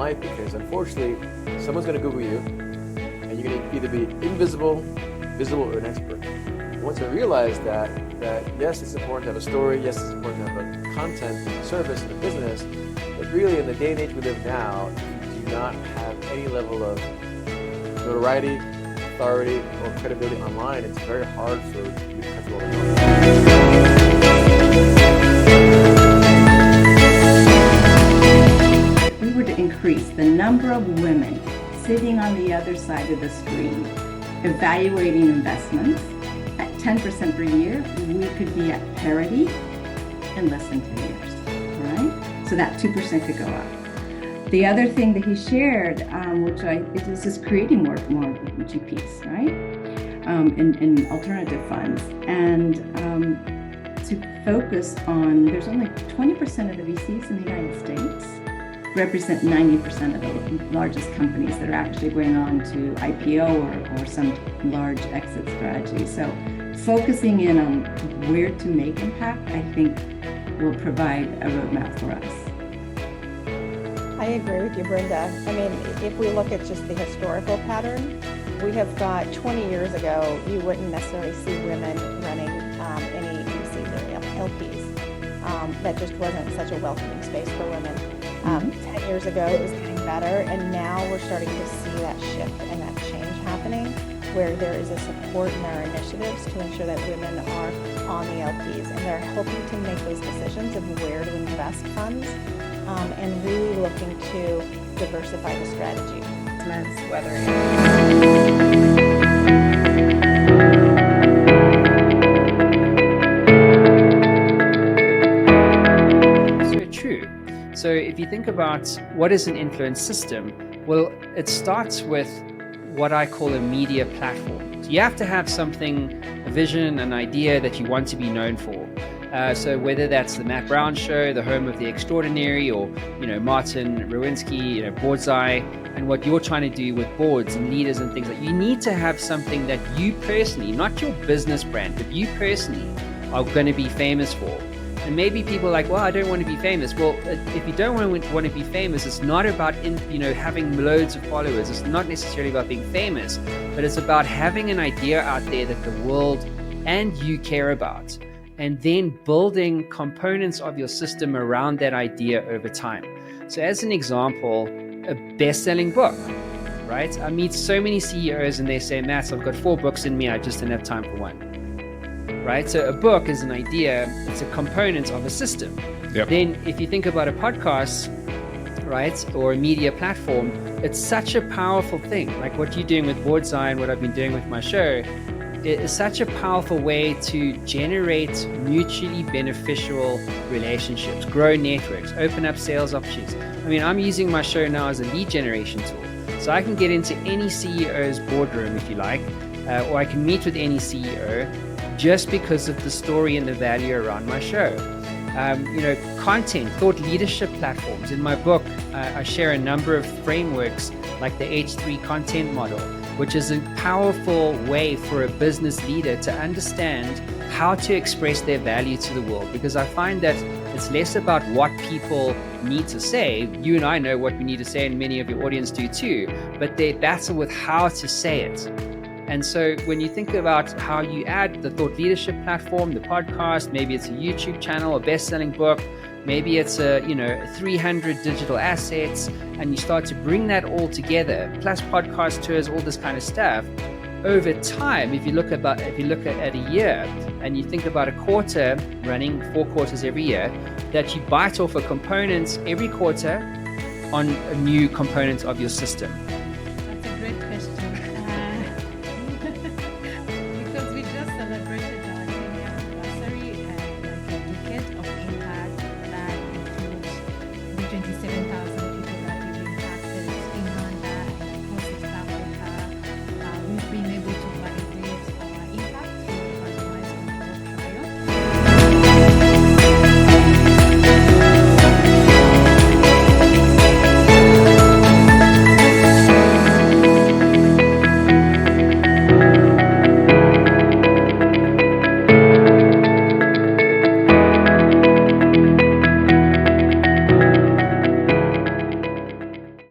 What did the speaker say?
life, because unfortunately, someone's going to Google you, and you're going to either be invisible, visible, or an expert. Once I realized that yes, it's important to have a story, yes, it's important to have a content, service, and a business, but really in the day and age we live now, you do not have any level of notoriety, authority, or credibility online. It's very hard for you to cut through all the noise. If we were to increase the number of women sitting on the other side of the screen, evaluating investments at 10% per year, we could be at parity in less than 10 years, right? So that 2% could go up. The other thing that he shared, it is just creating more GPs, right? In alternative funds, and to focus on, there's only 20% of the VCs in the United States represent 90% of the largest companies that are actually going on to IPO or some large exit strategy. So focusing in on where to make impact, I think, will provide a roadmap for us. I agree with you, Brenda. I mean, if we look at just the historical pattern, we have got 20 years ago, you wouldn't necessarily see women running any VCs or LPs. That just wasn't such a welcoming space for women. 10 years ago, it was getting better, and now we're starting to see that shift and that change happening, where there is a support in our initiatives to ensure that women are on the LPs, and they're helping to make those decisions of where to invest funds, and really looking to diversify the strategy. Whether So if you think about what is an influence system, well, it starts with what I call a media platform. So you have to have something, a vision, an idea that you want to be known for. So whether that's the Matt Brown Show, the home of the extraordinary, or Martin Rowinski, Boardsi, and what you're trying to do with boards and leaders and things like, you need to have something that you personally, not your business brand, but you personally are going to be famous for. And maybe people are like, well, I don't want to be famous. Well, if you don't want to be famous, it's not about having loads of followers. It's not necessarily about being famous, but it's about having an idea out there that the world and you care about, and then building components of your system around that idea over time. So as an example, a best-selling book, right? I meet so many CEOs and they say, Matt, I've got 4 books in me. I just don't have time for one. Right? So a book is an idea, it's a component of a system. Yep. Then if you think about a podcast, right, or a media platform, it's such a powerful thing. Like what you're doing with Boardsi and what I've been doing with my show, it is such a powerful way to generate mutually beneficial relationships, grow networks, open up sales opportunities. I mean, I'm using my show now as a lead generation tool. So I can get into any CEO's boardroom if you like, or I can meet with any CEO, just because of the story and the value around my show. Content, thought leadership platforms. In my book, I share a number of frameworks like the H3 content model, which is a powerful way for a business leader to understand how to express their value to the world. Because I find that it's less about what people need to say. You and I know what we need to say, and many of your audience do too, but they battle with how to say it. And so when you think about how you add the thought leadership platform, the podcast, maybe it's a YouTube channel, a best-selling book, maybe it's 300 digital assets, and you start to bring that all together, plus podcast tours, all this kind of stuff. Over time, if you look at a year and you think about a quarter running 4 quarters every year, that you bite off a component every quarter on a new component of your system.